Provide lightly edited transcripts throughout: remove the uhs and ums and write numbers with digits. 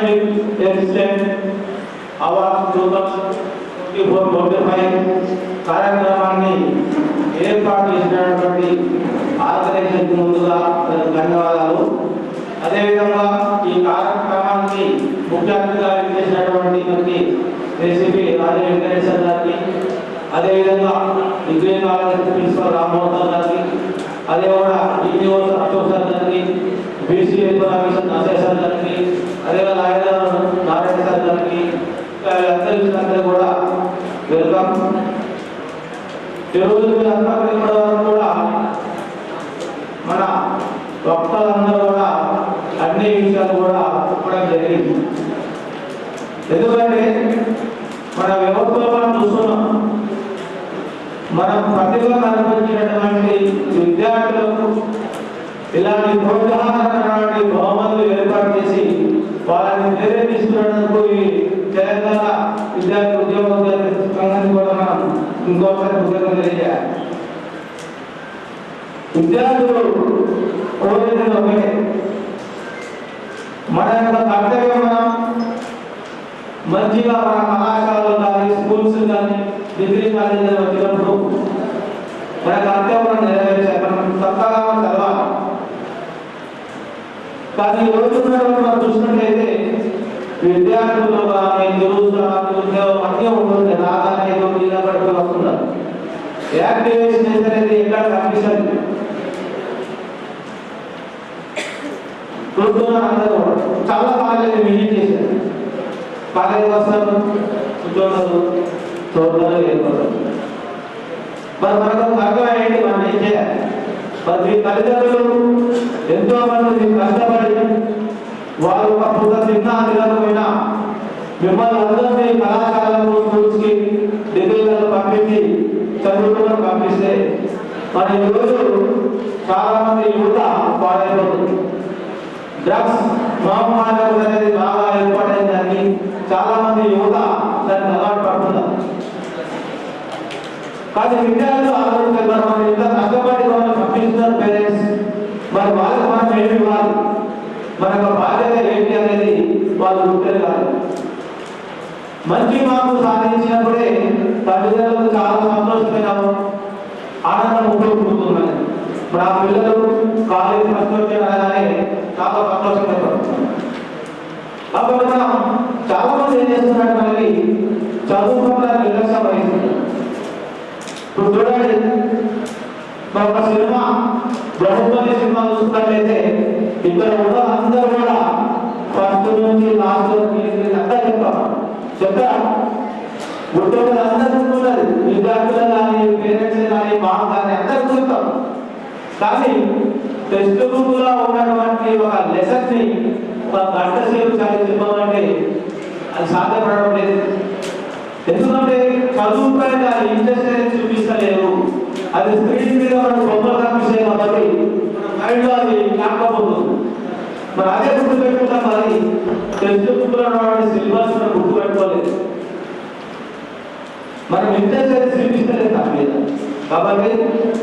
with excellent awards 2024-25 కార్యక్రమాన్ని ఏర్పాటు చేసినటువంటి ఆర్గనైజేషన్ ముందుగా ధన్యవాదాలు. అదేవిధంగా ఈ కార్యక్రమానికి ముఖ్య అతిథిగా చేసినటువంటి మనకి రెసిపీ రాజు వెంకటేశ్వర గారికి, అదేవిధంగా డిగ్రీ కాలేజ్ ప్రిన్సిపల్ రామ్మోహన్ గారికి, అదే కూడా డిఓ అశోక్ సార్ గారికి, బీసీ ఎడ్యుకేషన్ అసెసర్ గారికి, అదేవిధంగా నారాయణ సార్ గారికి, అందరికీ కూడా వెల్కమ్. ఈరోజు అందరికీ కూడా మన వక్తలందరూ కూడా అన్ని విషయాలు కూడా చెప్పడం జరిగింది. ఎందుకంటే మన వ్యవస్థలో మనం చూస్తున్నాం, మనం ప్రతిభ కనిపించినటువంటి విద్యార్థులకు ఇలాంటి ప్రోత్సాహకరమైన బహుమతులు ఏర్పాటు చేసి వాళ్ళని ప్రేరేపిస్తున్నందుకు ఈ తెలంగాణ విద్యార్థి ఉద్యోగ సంఘాన్ని కూడా మనం ఇంకోసారి కృతజ్ఞతలు తెలియజేయాలి. విద్యార్థులు కోరేది ఒకటే, మన యొక్క కర్తవ్యం మనం మంచిగా మన కళాశాలలు కానీ స్కూల్స్ కానీ డిగ్రీ కాలేజీలు వచ్చినప్పుడు మన కర్తవ్యం నెరవేర్చాలి, మనం చక్కగా చదవాలి. కానీ ఈ రోజు మనం చూసినట్లయితే విద్యార్థులు కానీ ఉద్యోగం అన్నీ ఉంటుంది, రాగానే ఇలా పడుతూ వస్తున్నారు. యాక్టివేషన్ అనేది ఎక్కడ కనిపిస్తుంది చూస్తున్నారు. అందరూ చాలా కాలేజీ విజిట్ చేశారు, కాలేజీ వస్తారు, ఉద్యోగాలు చూడగానే ఏర్పడతారు. మరి మనకు తగ్గ ఏంటి, మనం ఏం చేయాలి? మరి మీ తల్లిదండ్రులు ఎంతో మంది కష్టపడి వారు ఒక పూట తిన్నా తినకపోయినా మిమ్మల్ని అందరినీ కళాశాలలో స్కూల్స్కి డిగ్రీలను పంపించి చదువులను పంపిస్తే మన ఈరోజు చాలా మంది యువత పాడైపోతుంది. డ్రగ్స్ మహమ్మారి అనేది బాగా ఏర్పడైందని చాలా మంది యువత దాన్ని అలవాటు పడుతున్నారు. కానీ విద్యార్థులు ఆలోచించారు, మనం ఇంత కష్టపడి మనం పంపిస్తున్నారు పేరెంట్స్, మరి వాళ్ళకి మనం ఏమి ఇవ్వాలి, మన యొక్క బాధ్యత ఏంటి అనేది వాళ్ళు గుర్తు కాదు. మంచి మార్కులు సాధించినప్పుడే తల్లిదండ్రులకు చాలా సంతోషమైన ఆనందం ఉపయోగపడుతుంది. ఇప్పుడు ఆ పిల్లలు కాలేజీ ఫస్ట్ వచ్చారనగానే చాలా సంతోషంగా పడుతుంది. అప్పుడు మనం చాలా మంది ఏం చేస్తున్నారు, మనకి చదువుకోవడానికి నిర్లక్ష్యం వహిస్తున్నారు. ఇప్పుడు చూడండి, ఒక సినిమా ప్రభుత్వ సినిమా చూసుకున్నట్లయితే ఇక్కడ ఉన్న అందరూ కూడా ఫస్ట్ నుంచి లాస్ట్ అంతా చెప్తారు. ఉద్యోగులు అందరూ ఉన్నది, విద్యార్థులు కానీ పేరెంట్స్ కానీ మాకు కానీ అందరూ చూస్తాం. కానీ టెక్స్ట్ బుక్ లో ఉన్నటువంటి ఒక లెసన్ ని ఒక గంట సేపు చెప్పాలంటే అది సాధ్యపడడం లేదు. ఎందుకంటే చదువు పైన ఇంట్రెస్ట్ అనేది చూపిస్తలేరు. అది స్క్రీన్ మీద మనం బొమ్మలు కనిపిస్తాయి కాబట్టి మైండ్ లో అది కాకపోతుంది. మరి అదే గుర్తు పెట్టుకుంటాం, మరి టెక్స్ట్ బుక్ లో సిలబస్ మనం గుర్తు పెట్టుకోలేదు, మనం ఇంట్రెస్ట్ అనేది చూపిస్తలేదు దాని మీద. కాబట్టి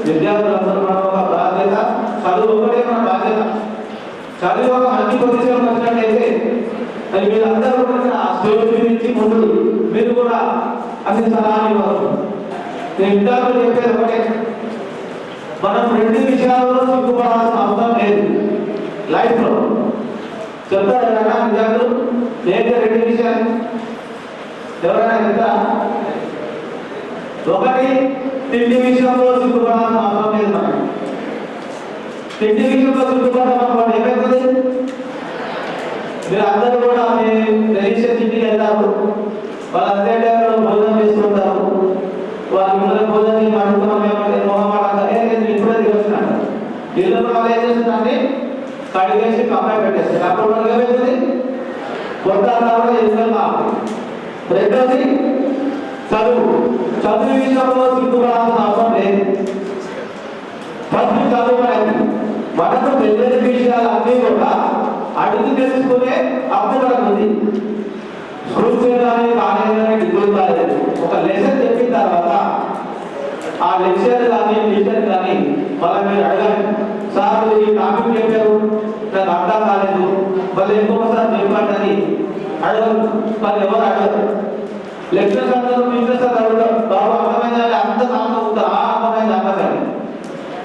విద్యార్థులందరూ మనం ఒక బాధ్యత, చదువు ఒకటే మన బాధ్యత. చదువు ఒక మంచి పొజిషన్ వచ్చినట్లయితే అది మీరందరూ కూడా ఆ స్టేజ్ నుంచి ముందు మీరు కూడా అన్ని సలహాలు ఇవ్వాలి. నేను విద్యార్థులు చెప్పేది ఒకటే, మనం రెండు విషయాల్లో సిగ్గుపడాల్సిన అవసరం లేదు లైఫ్ లో. చెప్తారు ఎవరైనా విద్యార్థులు లేదు రెండు విషయాలు ఎవరైనా చెప్తా? ఒకటి, తిండి విషయంలో సిగ్గుపడాల్సిన అవసరం లేదు. మనం తిండి విషయంలో సిగ్గుపడడం అనుకోండి ఏమైతుంది, మీరు అందరూ కూడా మీ రిజిస్టర్ ఇంటికి వెళ్తారు, వాళ్ళు అదే టైంలో భోజనం చేసుకుంటారు, వాళ్ళు మిమ్మల్ని భోజనం అడుగుతున్నాం ఏమంటే మొహమాటంగా నేను ఇప్పుడే దిగొచ్చినాను, ఇల్లు వాళ్ళు ఏం చేస్తున్నారని కడిగేసి కమ్మాయి పెట్టేస్తారు. అప్పుడు మనకి ఏమవుతుంది, కొత్త కూడా ఎదుగుతా. రెండోది చదువు. చదువు విషయంలో సిగ్గుపడాల్సిన అవసరం లేదు. ఫస్ట్ చదువు అనేది మనకు తెలియని విషయాలు అన్నీ కూడా అడుగు తెలుసుకునే అప్పు మనకు ఉంది. స్కూల్స్ కానీ కాలేజీ కానీ డిగ్రీ కాలేదు, ఒక లెసన్ చెప్పిన తర్వాత ఆ లెక్చర్ కానీ టీచర్ కానీ మళ్ళీ మీరు అడగాలి, సార్ ఈ టాపిక్ చెప్పారు నాకు అర్థం కాలేదు, మళ్ళీ ఇంకొకసారి చెప్పండి అని వాళ్ళు ఎవరు అడగరు. లెక్చరర్స్ అందరూ టీచర్స్ అడుగుతారు, బాబు అర్థమైందంటే అంత సాంగ్ అవుతుంది, ఆ అర్థమైంది అర్థమైంది.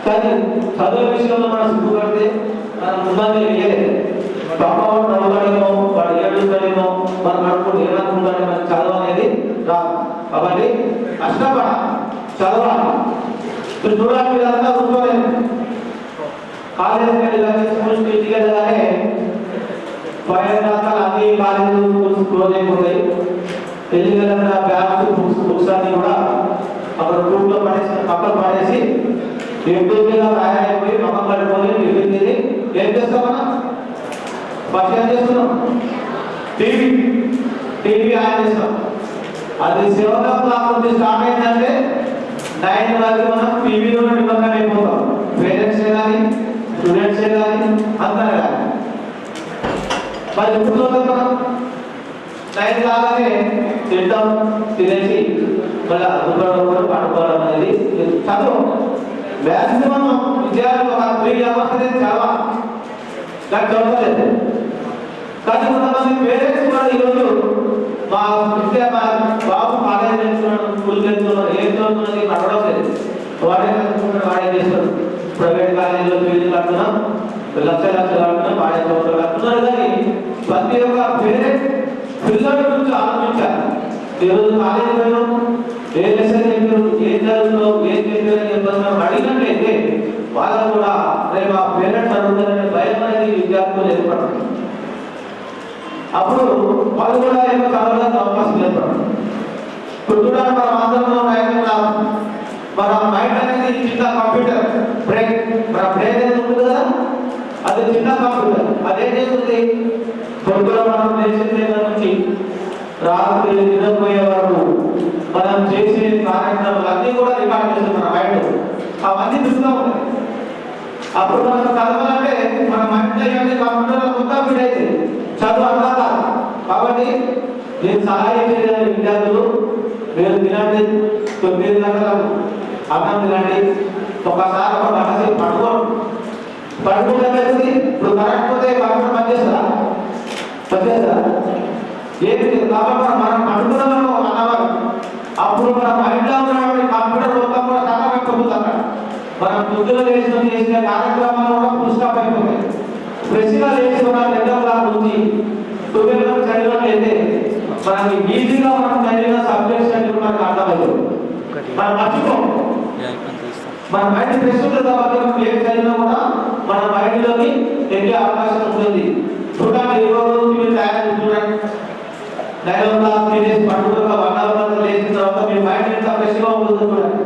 కానీ చదువు విషయంలో మనం సిగ్గుపడితే మనం ముందంగా వేయలేదు. పాప వాడు నవ్వుతాడేమో, వాడు ఏడుస్తాడేమో, మనం నడుపుకుంటూ ఏమనుకుంటాడో మనకి చదువు అనేది రాదు. కాబట్టి కష్టపడ చదవాలి. ఇప్పుడు చూడాలి, మీరంతా కూర్చోలేదు. కాలేజీకి వెళ్ళాలి, స్కూల్స్కి ఇంటికి వెళ్ళగానే ఫైర్ రకాల అన్ని కాలేజీలు క్లోజ్ అయిపోతాయి. వెళ్ళిన బ్యాగ్స్ బుక్స్ అన్ని కూడా అక్కడ రూమ్లో పడేసి పక్కన పడేసి ఎక్కువగా తయారైపోయి మొక్కం పడిపోయి మిగిలింది. ఏం చేస్తాం మనం? ఫస్ట్ ఏం చేస్తున్నాం? టీవీ ఆన్ చేస్తాం. అది 7 నుంచి స్టార్ట్ అయిందంటే 9 వరకు మనం టీవీలో నిమగ్నం అయిపోతాం. పేరెంట్సే కానీ స్టూడెంట్సే కానీ అందరూ కానీ. మరి ఎప్పుడు చూద్దాం మనం? 9 కాగానే తింటాం, తినేసి మళ్ళీ అందుకోవడం పడుకోవడం అనేది చదువు. మ్యాక్సిమం విద్యార్థులు ఒక 3 hours అనేది చదవాలి, నాకు చదవలేదు. కానీ కొంతమంది పేరెంట్స్ కూడా ఈరోజు మా బాబు కాలేజ్ వెళ్తున్నాడు, స్కూల్కి వెళ్తున్నాడు, ఏం చదువుతున్నది అడగడం లేదు. వాడే చదువుకుంటాడు, వాడే చేస్తాడు. ప్రైవేట్ కాలేజీలో ఫీజులు కడుతున్నాం, లక్షలు కడుతున్నాం, వాడే చదువుతాడు కడుతున్నారు. కానీ ప్రతి ఒక్క పేరెంట్ పిల్లల గురించి ఆలోచించాలి. ఈరోజు కాలేజీ పోయినాం, ఏ లెసన్ చెప్పారు, ఏం చదువుతున్నావు, ఏం చెప్పారని చెప్పారు అడిగినట్లయితే వాళ్ళకు కూడా రేపు ఆ పేరెంట్స్ అడుగుతారనే భయం అనేది విద్యార్థులు ఏర్పడుతుంది. అప్పుడు వాళ్ళు కూడా ఏమో చదవడానికి అవకాశం ఏర్పడుతుంది. ఇప్పుడు చూడండి, మన అందరం మన మైండ్ అనేది చిన్న కంప్యూటర్ బ్రెయిన్, మన బ్రెయిన్ అనేది ఉంటుంది కదా, అది చిన్న కంప్యూటర్. అదేం చేస్తుంది? పొద్దున మనం చేసే నుంచి రాత్రి నిద్రపోయే వరకు మనం చేసే కార్యక్రమాలు అన్నీ కూడా రికార్డ్ చేస్తుంది మన మైండ్. అవన్నీ చూస్తూ ఉంటాయి. అప్పుడు మనం చదవాలంటే మన మైండ్ ఇవన్నీ కంప్యూటర్లో మొత్తం ఫీడ్ అయితే చదువు అర్థం కాదు. కాబట్టి నేను సహాయం చేయాలి విద్యార్థులు, మీరు తినండి, 9 గంటలకు అన్నం తినండి, ఒకసారి ఒక గంట సేపు పడుకుంటే ఇప్పుడు కరెక్ట్ పోతే కంప్యూటర్ పనిచేస్తుందా? పనిచేస్తుందా? ఏమి కాబట్టి మనం పడుకున్నాము 1 hour. అప్పుడు మన మైండ్లో ఉన్నటువంటి కంప్యూటర్ మొత్తం కూడా తగ్గకపోతుంది. అక్కడ మనం పొద్దున చేసిన కార్యక్రమాలు కూడా ఫుల్ స్టాప్ అయిపోతాయి. ఫ్రెష్గా లేచి మన 2 o'clock నుంచి 12 వరకు చదివినట్లయితే మనకి ఈజీగా మనం చదివిన సబ్జెక్ట్స్ అన్ని మనకు అర్థమవుతుంది. మనం మర్చిపోం, మన మైండ్ ఫ్రెష్ ఉంటుంది. కాబట్టి మనం ఏం చదివినా కూడా మన మైండ్లోకి ఎక్కే అవకాశం ఉంటుంది. చూడండి, ఈరోజు మీరు తయారు చూడండి, 9 o'clock తినేసి పట్టుకున్న 1 hour లేచిన తర్వాత మీ మైండ్ ఎంత ఫ్రెష్గా ఉంటుందో చూడండి.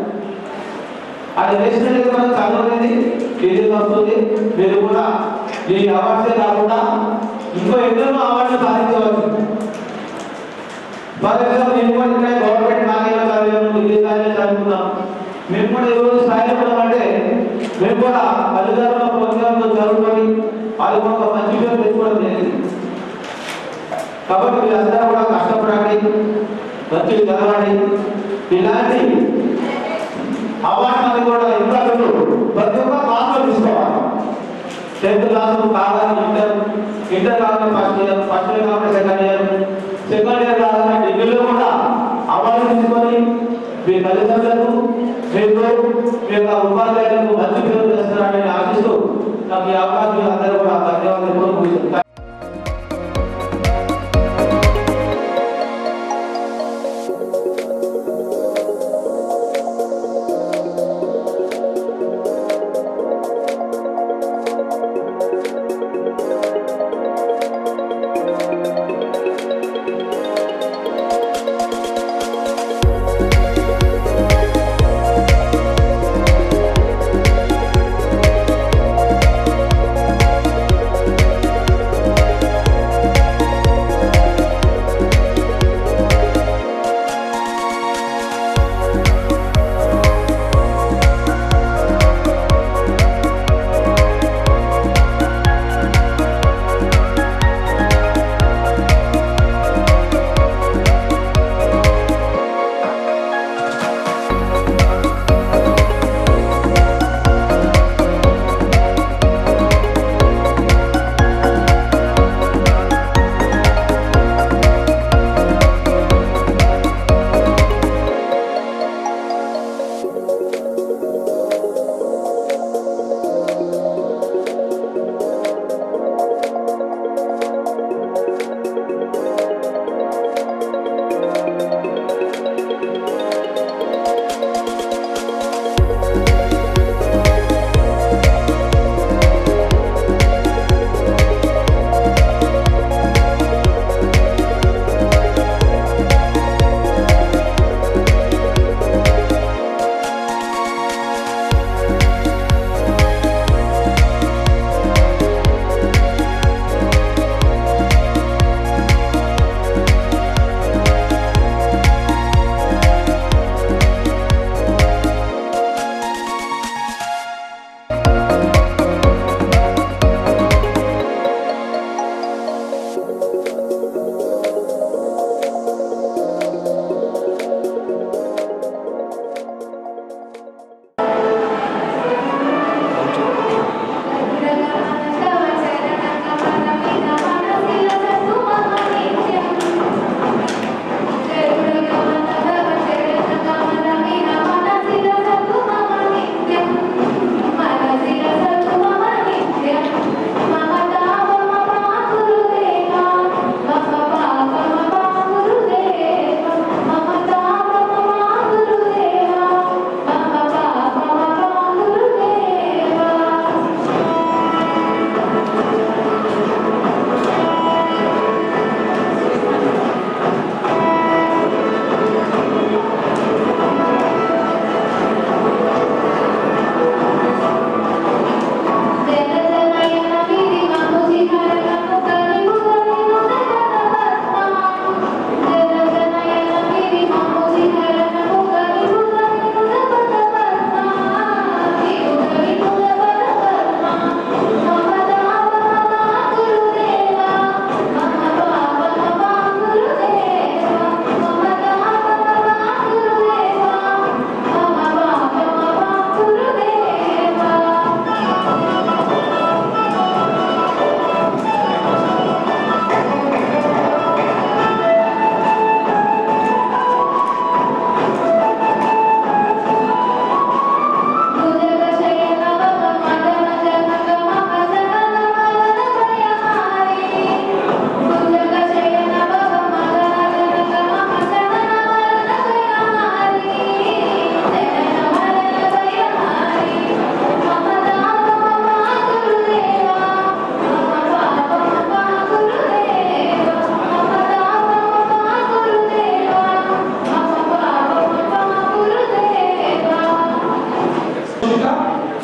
అది వేసినట్లయితే మనం చదవలేదు ఈజీగా వస్తుంది. మీరు కూడా ఈ అవార్డ్సే కాకుండా ఇంకో ఎన్నో అవార్డులు సాధించవచ్చు. ఫర్ ఎగ్జాంపుల్ నేను కూడా ఇక్కడ గవర్నమెంట్ కాలేజీలో చదివాను, డిగ్రీ కాలేజీలో చదువుకున్నాం. మేము కూడా ఈరోజు స్థాయిలో ఉన్నామంటే మేము కూడా తల్లిదండ్రుల ప్రోగ్రాంలో చదువుకొని వాళ్ళు కూడా ఒక మంచి పేరు తెచ్చుకోవడం జరిగింది. కాబట్టి వీళ్ళందరూ కూడా కష్టపడండి, మంచి చదవండి. ఇలాంటి అవార్డు అనేది కూడా ఇంకా ప్రతి ఒక్క క్లాస్లో తీసుకోవాలి. 10th క్లాస్ కాగానే ఇంటర్ కాగానే ఫస్ట్ ఇయర్ కాగానే సెకండ్ ఇయర్ కాగానే డిగ్రీలో కూడా అవార్డు తీసుకొని మీ తల్లిదండ్రులకు, మీకు మీ యొక్క ఉపాధ్యాయులకు మంచి పేరు చేస్తారని ఆశిస్తూ నాకు ఈ అవకాశం అందరూ కూడా ధన్యవాదాలు.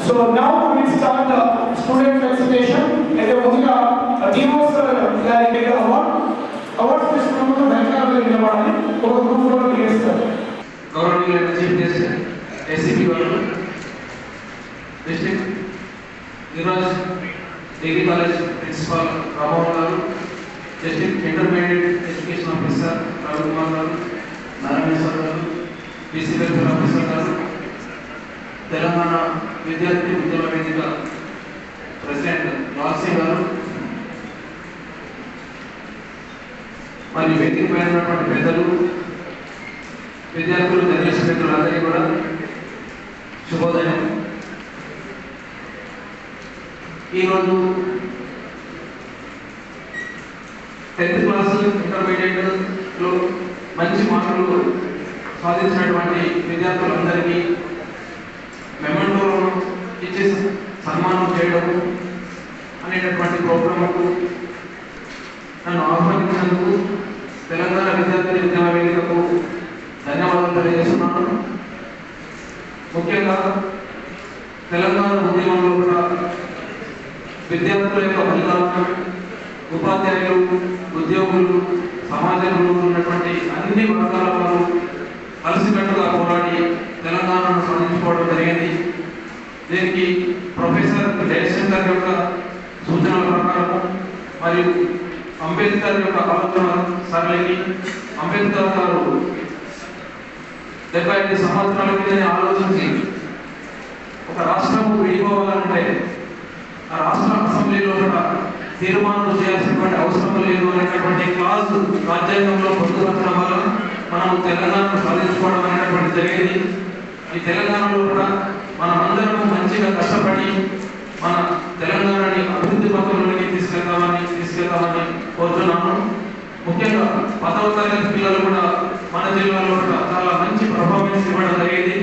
So now we start the student felicitation. అయితే ముందుగా డివోర్స్ గారికి అవార్డ్స్ తీసుకున్నప్పుడు వెంకయ్య నిలబడాలి. ఒక గ్రూప్ లో చేస్తారు. గౌరవనీయులైన చీఫ్ గెస్ట్ ఏసీపీ గారు, డిస్ట్రిక్ట్ ఈరోజు డిగ్రీ కాలేజ్ ప్రిన్సిపాల్ రామోహన్ గారు, district intermediate education officer Ravikumar గారు, నారాయణేశ్వర్ గారు, బీసీ వెల్ఫేర్ ఆఫీసర్ గారు, తెలంగాణ విద్యార్థి ఉద్యమ వేదిక ప్రెసిడెంట్ లాల్ సింగ్ గారు, మరియు వేదిక పైన ఉన్నటువంటి పెద్దలు, విద్యార్థులు, జర్నలిస్ట్ మిత్రులందరికీ కూడా శుభోదయం. ఈరోజు 10th క్లాస్ ఇంటర్మీడియట్లో మంచి మార్కులు సాధించినటువంటి విద్యార్థులందరికీ మెమెంటోలను ఇచ్చి సన్మానం చేయడము అనేటటువంటి ప్రోగ్రాంకు నన్ను ఆహ్వానించినందుకు తెలంగాణ విద్యార్థి ఉద్యమ వేదికకు ధన్యవాదాలు తెలియజేస్తున్నాను. ముఖ్యంగా తెలంగాణ ఉద్యమంలో కూడా విద్యార్థుల యొక్క ఫలితాలను ఉపాధ్యాయులు, ఉద్యోగులు, సమాజంలో ఉన్నటువంటి అన్ని వర్గాల వారు కలిసికట్టుగా పోరాడి తెలంగాణను సాధించుకోవడం జరిగింది. దీనికి ప్రొఫెసర్ జయశంకర్ యొక్క సూచనల ప్రకారం మరియు అంబేద్కర్ యొక్క ఆలోచన సరళికి అంబేద్కర్ గారు 75 సంవత్సరాల కిందనే ఆలోచించి ఒక రాష్ట్రము విడిపోవాలంటే ఆ రాష్ట్ర అసెంబ్లీలో తీర్మానం చేయాల్సినటువంటి అవసరం లేదు అనేటటువంటి క్లాస్ రాజ్యాంగంలో పొందుపరచడం వల్ల మనం తెలంగాణను సాధించుకోవడం అనేటటువంటి జరిగింది. ఈ తెలంగాణలో కూడా మనం అందరం మంచిగా కష్టపడి మన తెలంగాణని అభివృద్ధి పథంలోకి తీసుకెళ్తామని కోరుతున్నాను. ముఖ్యంగా 10వ తరగతి పిల్లలు కూడా మన జిల్లాలో కూడా చాలా మంచి పర్ఫార్మెన్స్ ఇవ్వడం జరిగింది.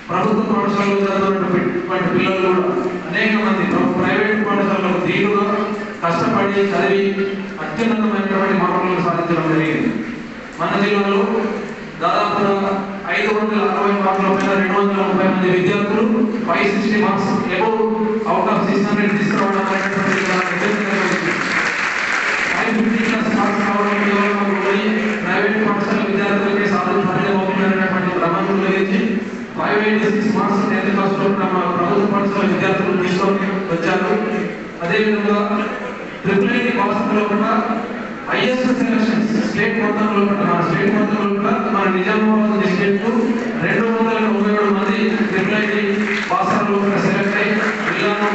ప్రభుత్వ పాఠశాలలో చదువుతున్నటువంటి పిల్లలు కూడా అనేక మంది ప్రైవేట్ పాఠశాలలో తీరుగా కష్టపడి చదివి అత్యున్నతమైనటువంటి మార్కులను సాధించడం జరిగింది. మన జిల్లాలో దాదాపుగా 560 మార్కుల పైన 230 మంది విద్యార్థులు 560 మార్క్స్ అబౌవ్ అవుట్ ఆఫ్ 600 తీసుకురావడం అనేటటువంటి ప్రైవేట్ పాఠశాల విద్యార్థులకి సాధించాలనేటువంటి ప్రమాణం గురించి 586 మార్క్స్ 10th క్లాస్ లో ప్రభుత్వ పాఠశాల విద్యార్థులు తీసుకొని వచ్చారు. అదేవిధంగా ట్రిపుల్ కాన్సెప్ట్ లో కూడా హైయెస్ట్ సెలక్షన్స్ స్టేట్ మొత్తంలో కూడా మన నిజామాబాద్ డిస్ట్రిక్ట్ 237 మంది ట్రిపుల్ ఐటీ పాసర్లు సెలెక్ట్ అయ్యి వీళ్ళను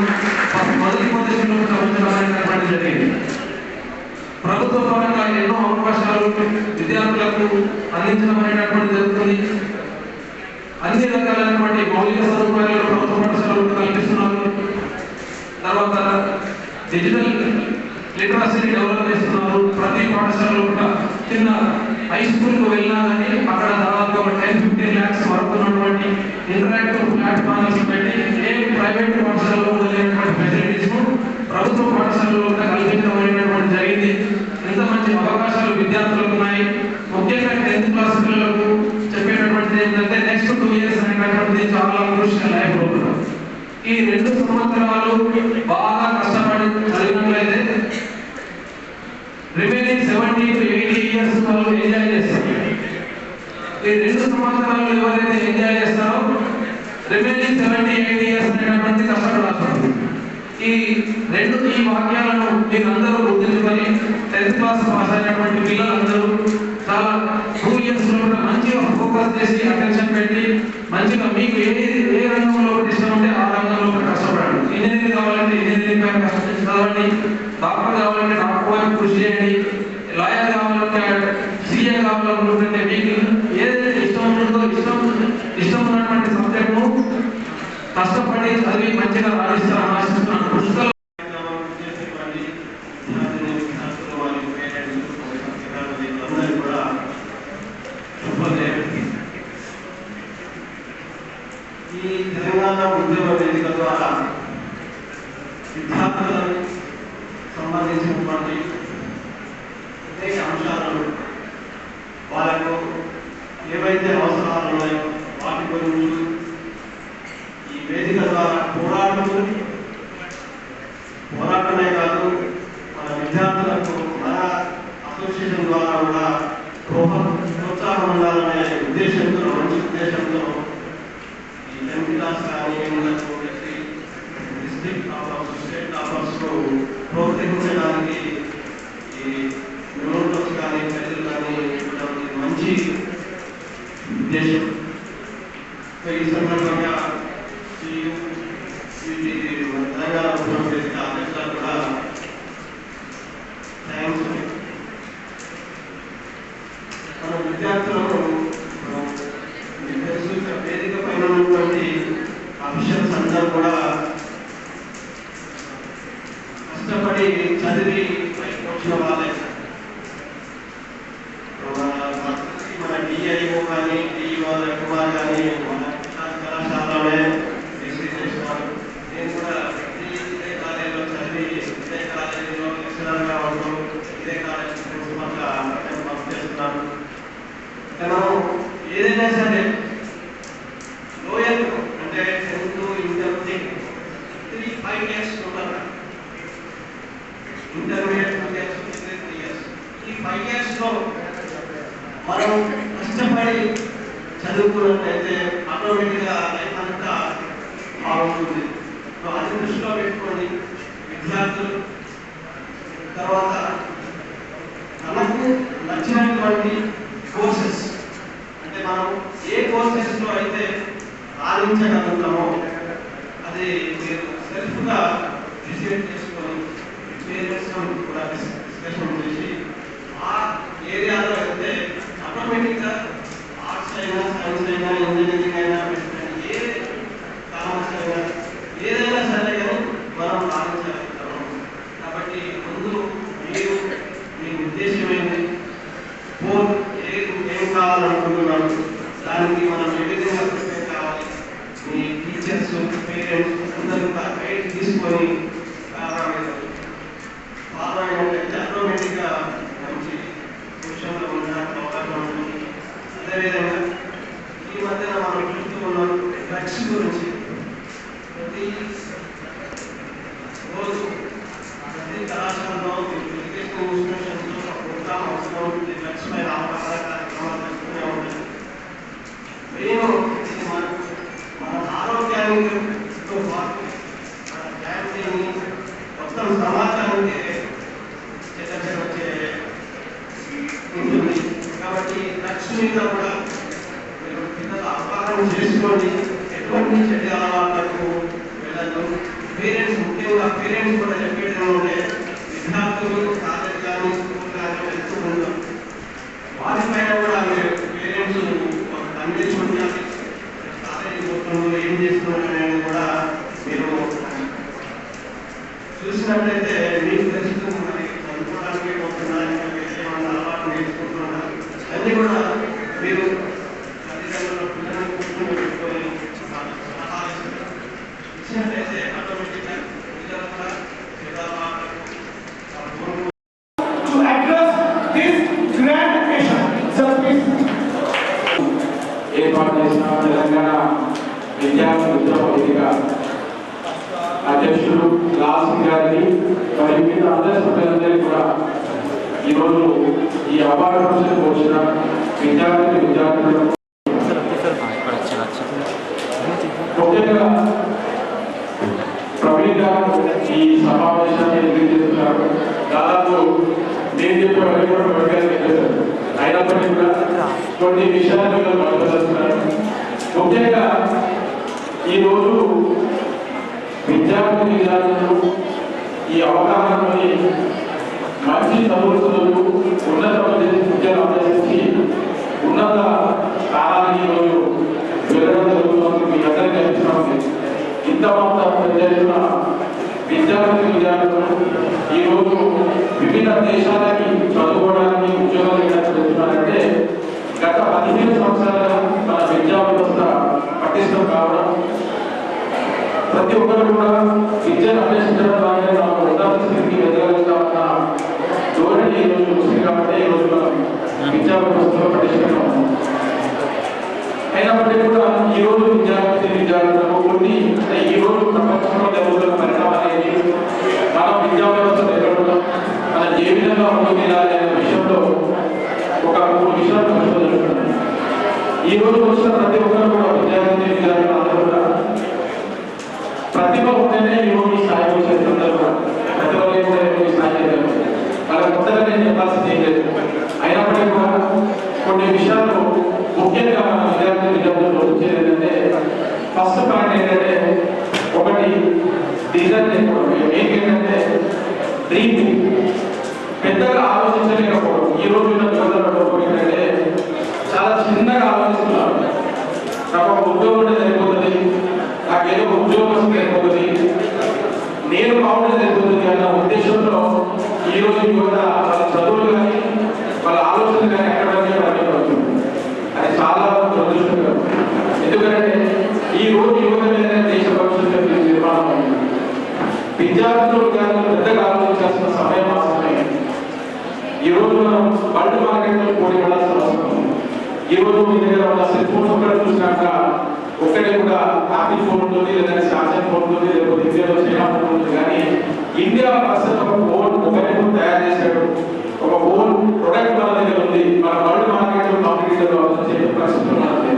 మొదటి పొజిషన్లో ఉంచడం జరిగింది. ప్రభుత్వ పరంగా ఎన్నో అవకాశాలు విద్యార్థులకు అందించడం అనేటటువంటి జరుగుతుంది. అన్ని రకాలైనటువంటి మౌలిక సదుపాయాలు ప్రభుత్వ పాఠశాలలు కల్పిస్తున్నారు. తర్వాత డిజిటల్ లిటరసీని డెవలప్ చేస్తున్నారు. ప్రతి పాఠశాలలో కూడా చిన్న హై స్కూల్కు వెళ్ళినా కానీ అక్కడ దాదాపు 10-15 lakhs వరకు ఉన్నటువంటి ఇంటరాక్టివ్ ప్లాట్ఫామ్స్ పెట్టి ఏ ప్రైవేట్ పాఠశాలలో లేనటువంటి ఫెసిలిటీస్ ప్రభుత్వ పాఠశాలలో కూడా కల్పించడం అనేటువంటి జరిగింది. ఎంత మంచి అవకాశాలు విద్యార్థులకు ఉన్నాయి. ముఖ్యంగా 10th క్లాస్ పిల్లలకు చెప్పేటటువంటిది ఏంటంటే నెక్స్ట్ 2 years అనేటటువంటిది చాలా క్రూషియల్ లైఫ్ ప్రోగ్రామ్. ఈ 2 సంవత్సరాలు బాగా కష్టపడి చదివినట్లయితే రిమైనింగ్ 70 to 80 years వాళ్ళు ఎంజాయ్ చేస్తారు. ఈ 2 సంవత్సరాలు ఎవరైతే ఎంజాయ్ చేస్తారో రిమైనింగ్ 70-80 years అనేటటువంటి కష్టపడాలి. ఈ వాక్యాలను మీరందరూ గుర్తించుకొని 10th క్లాస్ పాస్ అయినటువంటి పిల్లలందరూ చాలా 2 years లో కూడా మంచిగా ఫోకస్ చేసి అటెన్షన్ పెట్టి మంచిగా మీకు ఏ రంగంలో ఇష్టం ఉంటే ఆ రంగంలో కష్టపడండి. ఇంజనీరింగ్ కావాలంటే ఇంజనీరింగ్ పైన చదవండి, డాక్టర్ కావాలంటే డాక్టర్ వైపు కృషి చేయండి, లాయర్ కావాలంటే సీఏ కావాలనుకుంటే మీకు ఏదైతే ఇష్టం ఉంటుందో ఇష్టం ఉన్నటువంటి సబ్జెక్ట్ను కష్టపడి చదివి మంచిగా రాణిస్తారని ఆశిస్తున్నాను. పుస్తకాలు ఈ తెలంగాణ ఉద్యమ వేదిక ద్వారా విద్యార్థులకు సంబంధించినటువంటి అనేక అంశాలను వాళ్ళకు ఏవైతే అవసరాలు ఉన్నాయో వాటి గురించి ఈ వేదిక ద్వారా పోరాటమే కాదు మన విద్యార్థులకు మన అసోసియేషన్ ద్వారా కూడా ప్రోత్సాహం ఉండాలనే ఉద్దేశంతో మంచి ఉద్దేశంతో ఈ 10th క్లాస్ కానీ డిస్ట్రిక్ట్ టాపర్స్ స్టేట్ టాపర్స్ ప్రోత్సహించడానికి ఈ నోట్స్ కానీ ప్రజలు కానీ మంచి ఉద్దేశం. ఈ సందర్భంగా తెలంగాణ ఉద్యమం చేసిన అధ్యక్షులకు కూడా థ్యాంక్స్. మన విద్యార్థులను తెలుసు వేదిక పైన ఉన్నటువంటి అఫీషియల్స్ అందరూ కూడా కష్టపడి చదివి పైకి వచ్చిన వాళ్ళే. మన డిఐఓ కానీ డిఈఓ కుమార్ కానీ మన కళాశాలలోనే చేసినారు. నేను కూడా ఇదే కాలేజీలో చదివి ఇదే కాలేజీలో లెక్చరర్గా ఉంటూ ఇదే కాలేజీ ప్రిన్సిపల్గా వర్క్ చేస్తున్నాను. మనం ఏదైనా సరే లోయర్ అంటే 10th ఇంటర్ 5 years ఉంటారు. Intermediate 2 years 3 years. ఈ 5 years లో మనం కష్టపడి చదువుకున్నట్లయితే ఆటోమేటిక్గా లైఫ్ అంతా బాగుంటుంది. అది దృష్టిలో పెట్టుకొని విద్యార్థులు తర్వాత మనకు నచ్చినటువంటి కోర్సెస్ అంటే మనం ఏ కోర్సెస్లో అయితే రాణించగలుగుతామో అది మీరు సెల్ఫ్గా డిసైడ్ చేసుకొని పేరెంట్స్ కూడా డిస్కషన్ చేసి ఆ ఏరియాలో అయితే ఆటోమేటిక్గా ఆర్ట్స్ అయినా సైన్స్ అయినా ఇంజనీరింగ్ అయినా ఏ కామర్స్ అయినా ఏదైనా సరే కానీ మనం రాణించగలుగుతాము. కాబట్టి ముందు మీరు మీ ఉద్దేశం ఏంటి, ఏం కావాలనుకుంటున్నాను, దానికి మనం ఏ విధంగా ప్రిపేర్ కావాలి, మీ టీచర్స్ పేరెంట్స్ అందరూ గైడ్ తీసుకొని ఫాలో అయినట్లయితే ఆటోమేటిక్గా మంచి పొజిషన్లో ఉండడానికి అవకాశం ఉంటుంది. అదేవిధంగా ఈ మధ్యన మనం చూస్తూ ఉన్నాం డ్రగ్స్ గురించి. ప్రతి రోజు ప్రతి కళాశాలలో ఎడ్యుకేషన్ ఇన్స్టిట్యూషన్స్లో ప్రోగ్రామ్ అవసరం ఉంటుంది. డ్రగ్స్ పైన అవగాహన కార్యక్రమాలు చేస్తూనే ఉంటాయి. మెయిన్ ఇది మన ఆరోగ్యానితో పాటు మన ఫ్యామిలీని మొత్తం సమాజానికి వచ్చే ఉంటుంది. కాబట్టి డ్రగ్స్ మీద కూడా మీరు పిల్లలు అవగాహన చేసుకోండి. ఎటువంటి చెడు అలవాట్లకు వెళ్ళదు. పేరెంట్స్ ముఖ్యంగా పేరెంట్స్ కూడా చెప్పేది ఏంటంటే విద్యార్థులు కాలేజ్ కానీ స్కూల్ కానీ వెళ్తూ ఉంటారు. వాటిపైన కూడా మీరు పేరెంట్స్ అందించుకుంటారు. కాలేజీ పోతున్నారు ఏం చేస్తున్నారు అనేది కూడా మీరు చూసినట్లయితే మీకు తెలుస్తుంది. మరి చదువుకోవడానికి పోతున్నారు, ఏమన్నా అలవాటు నేర్చుకుంటున్నారు, అన్నీ కూడా మీరు తల్లిదండ్రుల పిల్లలను కూర్చొని పెట్టుకొని ఇచ్చినట్లయితే ఆటోమేటిక్గా పిల్లలు కూడా to address this grand occasion. Sir, please. ఏర్పాటు చేసిన తెలంగాణ విద్యార్థి ఉద్యమ వేదిక అధ్యక్షుడు లాల్ గారిని మరియు మిగతా అందరి సభ్యులందరికీ కూడా ఈరోజు ఈ అవార్డు ఫంక్షన్ వచ్చిన విద్యార్థులకు ముఖ్యంగా ప్రవీణ్ గారు ఈ సమావేశాన్ని నిర్వహిస్తున్నారు. దాదాపు నేను చెప్పేవాళ్ళు కూడా ప్రవీణ్ చెప్పేశారు. అయినప్పటికీ కూడా కొన్ని విషయాలు మాట్లాడుతున్నారు. ముఖ్యంగా ఈరోజు విద్యార్థులు ఈ అవగాహనని మంచి చదువుతున్నారు, ఉన్నత విద్యను అభ్యసించి ఉన్నత స్థానానికి ఈరోజు వెళ్ళడం జరుగుతుంది. మీ అందరికీ అనిపిస్తుంది. ఇంత పెద్ద ఎత్తున విద్యార్థులు ఈరోజు వివిధ దేశాలకి చదువుకోవడానికి ఉద్యోగాలు వెళ్తున్నారంటే గత 15 సంవత్సరాలుగా మన విద్యా వ్యవస్థ పటిష్టం కావడం, ప్రతి ఒక్కరు కూడా విద్యను అభ్యసించడం ద్వారా నాకు ఉన్నత స్థితికి ఎదగలుగుతామన్న ధోరణి ఈరోజు చూస్తుంది. కాబట్టి ఈరోజు మనం విద్యా వ్యవస్థలో పటిష్టంగా ఉన్నాం. అయినప్పటికీ కూడా ఈ రోజు విద్యార్థులకు కొన్ని అంటే ఈ రోజు ప్రపంచంలో జరుగుతున్న పరిణామాలు ఏంటి, మనం విద్యా వ్యవస్థలో ఎక్కడ మనం ఏ విధంగా ముందుకు వెళ్ళాలి అనే విషయంలో ఒక 3 విషయాలు పరిశోధిస్తున్నాం. ఈ రోజు వచ్చిన ప్రతి ఒక్కరు కూడా విద్యార్థులు అందరూ కూడా ప్రతిభ ఉంటేనే ఈ రోజు ఈ స్థాయికి వచ్చేస్తున్నారు. కూడా ప్రతిభ లేకుండా ఈ స్థాయి చేయాలి. వాళ్ళకి కొత్తగా నేను చెప్పాల్సింది ఏం లేదు. అయినప్పటికీ కూడా కొన్ని విషయాలు ముఖ్యంగా మన విద్యార్థులు వచ్చేది ఏంటంటే ఫస్ట్ పాయింట్ ఏంటంటే ఒకటి డిజైన్ ఏంటంటే డ్రీమ్ పెద్దగా ఆలోచించలేకపోవడం. ఈ రోజు ఏంటంటే చాలా చిన్నగా ఆలోచిస్తున్నారు. నాకు ఒక ఉద్యోగం ఉంటే సరిపోతుంది, నాకేదో ఒక ఉద్యోగం వస్తే సరిపోతుంది, నేను బాగుంటే సరిపోతుంది అన్న ఉద్దేశంలో ఈ రోజు యువత వాళ్ళ చదువులు కానీ వాళ్ళ ఆలోచనలు కానీ ఎక్కడికి పడుతుంది. అది చాలా దురదృష్టకరం. ఎందుకంటే ఈ రోజు యువత మీద దేశ భవిష్యత్తు నిర్మాణం అయింది. విద్యార్థులు కానీ పెద్దగా ఆలోచించాల్సిన సమయం అవసరమే. ఈ రోజు మనం వరల్డ్ మార్కెట్లో పోటీ పడాల్సిన అవసరం ఉంది. ఈ రోజు మీ దగ్గర ఉన్న సెల్ ఫోన్స్ కూడా చూసినాక ఒక్కడే కూడా ఆపిల్ ఫోన్ ఉంటుంది, లేదంటే సామ్సంగ్ ఫోన్ ఉంటుంది, లేకపోతే ఇండియాలో చైనా ఫోన్ ఉంటుంది. కానీ ఇండియా పర్సన్ ఒక ఫోన్ ఒకరిని తయారు చేశాడు, ఒక ఫోన్ ప్రొడక్ట్ మన దగ్గర ఉంది. మన వరల్డ్ మార్కెట్లో కాంపిటీటర్ చెప్పే పరిస్థితి ఉన్నది.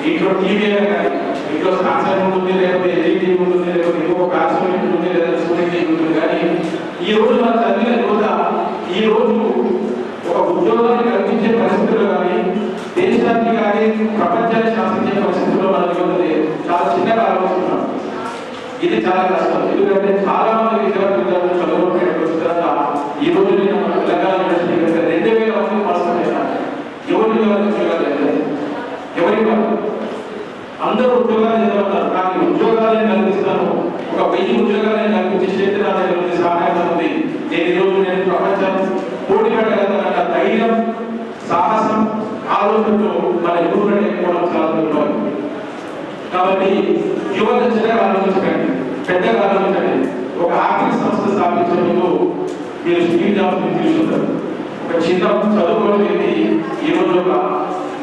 ఇంట్లో టీవీ అయినా కానీ ఇంట్లో సామ్సంగ్ ఉంటుంది, లేకపోతే ఎల్ఈడి ఉంటుంది, లేకపోతే ఇంకొక ప్యాసోనిక్ ఉంటుంది, లేదా సోనీ టీవీ ఉంటుంది. కానీ ఈ రోజు మన చదివిన యువత ఈ రోజు ఒక ఉద్యోగాన్ని కల్పించే పరిస్థితుల్లో కానీ దేశానికి కానీ ప్రపంచాన్ని శాసించే పరిస్థితుల్లో మన యువత చాలా చిన్నగా ఆలోచిస్తున్నాం. ఇది చాలా కష్టం. ఎందుకంటే చాలా మంది విద్యార్థులు చదువుకునేటువంటి ఈ రోజు నేను తెలంగాణ యూనివర్సిటీ 2000 మంది పాస్ అయ్యాను. ఎవరికి ఉద్యోగాలు లేదు, ఎవరికి అందరూ ఉద్యోగాలు చదవన్నారు. కానీ ఉద్యోగాలను కల్పిస్తాను, ఒక 1000 ఉద్యోగాలను కల్పించే శక్తి నా దగ్గర ఉంది, సామర్థ్యం ఉంది. నేను ప్రపంచం పోటీ పడగలనన్న ధైర్యం, సాహసం, ఆలోచనతో మన యువత ఎక్కువడం చాలా దూరం. కాబట్టి యువత చిన్నగా ఆలోచించకండి, పెద్దగా ఆలోచించండి. ఒక ఆర్థిక సంస్థ స్థాపించే ముందు మీరు స్టీవ్ జాబ్స్ తీసుకుంటారు. ఒక చిన్న చదువుకోవడం వ్యక్తి ఈ రోజు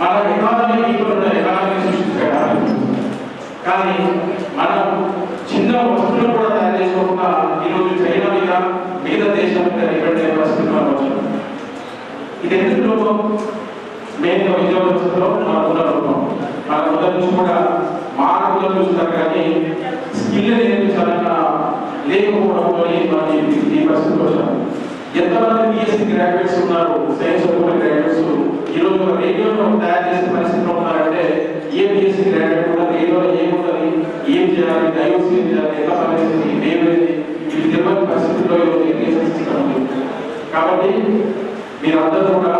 మన ఎకానమీ సృష్టించగలరు. కానీ మనం చిన్న వస్తువులు కూడా తయారు చేసుకోకుండా ఈరోజు చైనా మీద మిగతా దేశాల మీద డిపెండ్ అయ్యే పరిస్థితి మనం వచ్చాం. ఇది ఎందుకు లోపం? మెయిన్గా విద్యా వ్యవస్థలో మన లోపం. మన మొదటి నుంచి కూడా మార్పులు చూస్తారు, కానీ స్కిల్ నేర్పించాలన్న లేకపోవడంతో మనం ఈ పరిస్థితికి వచ్చాం. ఎంతమంది బిఎస్సీ గ్రాడ్యుయేట్స్ ఉన్నారు, సైన్స్ గ్రాడ్యుయేట్స్ ఈరోజు రేడియోలో తయారు చేసే పరిస్థితిలో ఉన్నారంటే ఏ బిఎస్సీ గ్రాడ్యుయేట్ కూడా రేడియోలో ఏముంటుంది, ఏం చేయాలి, డైవర్స్ ఏం చేయాలి, ఎలా పనిచేస్తుంది, ఏమైంది, ఇది తెలియని పరిస్థితుల్లో ఈరోజు ఎడ్యుకేషన్ సిస్టమ్ ఉంది. కాబట్టి మీరందరూ కూడా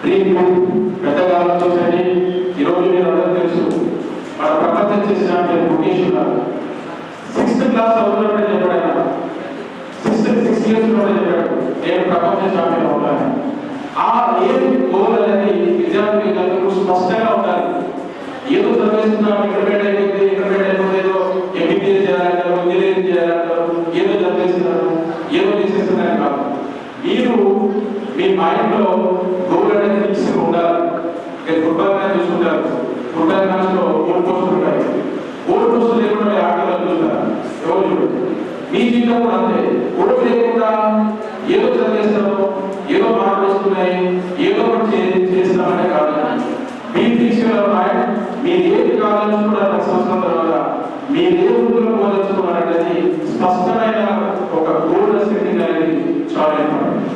డ్రీమ్ పెద్దగా ఆలోచించండి. ఈరోజు మీరు అందరూ తెలుసు మన ప్రపంచం చేసిన బ్రిటిష్ ఉన్నారు. 6th క్లాస్ చదువుతున్నప్పుడే చెప్పాడు, 6 years చెప్పాడు నేను ప్రపంచ ఛాంపియన్ అవుతాను. ఆ ఏం గోల్ అనేది విద్యార్థులకు స్పష్టంగా ఉండాలి. ఏదో చదివేస్తున్నాం, ఇంటర్మీడియట్ అయిపోతే ఏదో ఎంబీబీఎస్ చేయాలంటారు, ఇంజనీరింగ్ చేయాలంటారు, ఏదో చదివేస్తున్నారు, ఏదో చేసేస్తున్నారు కాదు. మీరు మీ మైండ్లో గోల్ అనేది ఫిక్స్ ఉండాలి. మీరు ఫుట్బాల్ మ్యాచ్ చూసుకుంటారు, ఫుట్బాల్ మ్యాచ్లో 4 పోస్టులు ఉంటాయి. 4 పోస్టులు లేకుండా ఆటలు చూస్తారు, ఎవరు చూడండి. మీ జీవితం కూడా అంతే. ఓటు లేకుండా ఏదో చదివేస్తారో, ఏదో మార్పులు వస్తున్నాయి, ఏదో ఒకటి చేస్తామనే కాదు. మీ మైండ్ మీరు ఏది కావాలనుకున్నారు 10 సంవత్సరాల తర్వాత, మీరు ఏ వృత్తిలో పోదలుచుకున్నారనేది స్పష్టమైన ఒక గోల్ సెట్టింగ్ అనేది చాలా ఇంపార్టెంట్.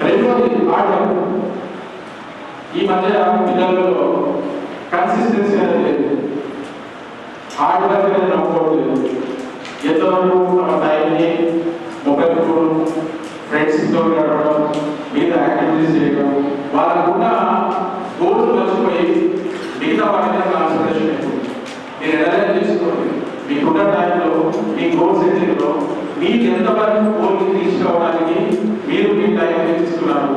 రెండోది ఆట. ఈ మధ్య పిల్లలలో కన్సిస్టెన్సీ అనేది లేదు. హార్డ్ వర్క్ అనేది నమ్మకూడదు. ఎంతవరకు తమ టైంని మొబైల్ ఫోన్, ఫ్రెండ్స్తో గడపడం, మిగతా యాక్టివిటీస్ చేయడం, వాళ్ళకున్న గోల్స్ మర్చిపోయి మిగతా వాటి మీద కాన్సన్ట్రేషన్ ఎక్కువ. మీరు ఎనలైజ్ చేసుకోండి, మీకున్న టైంలో మీ గోల్ సెట్టింగ్లో మీకు ఎంతవరకు గోల్కి రీచ్ కావడానికి మీరు మీ టైం తీసుకున్నారు,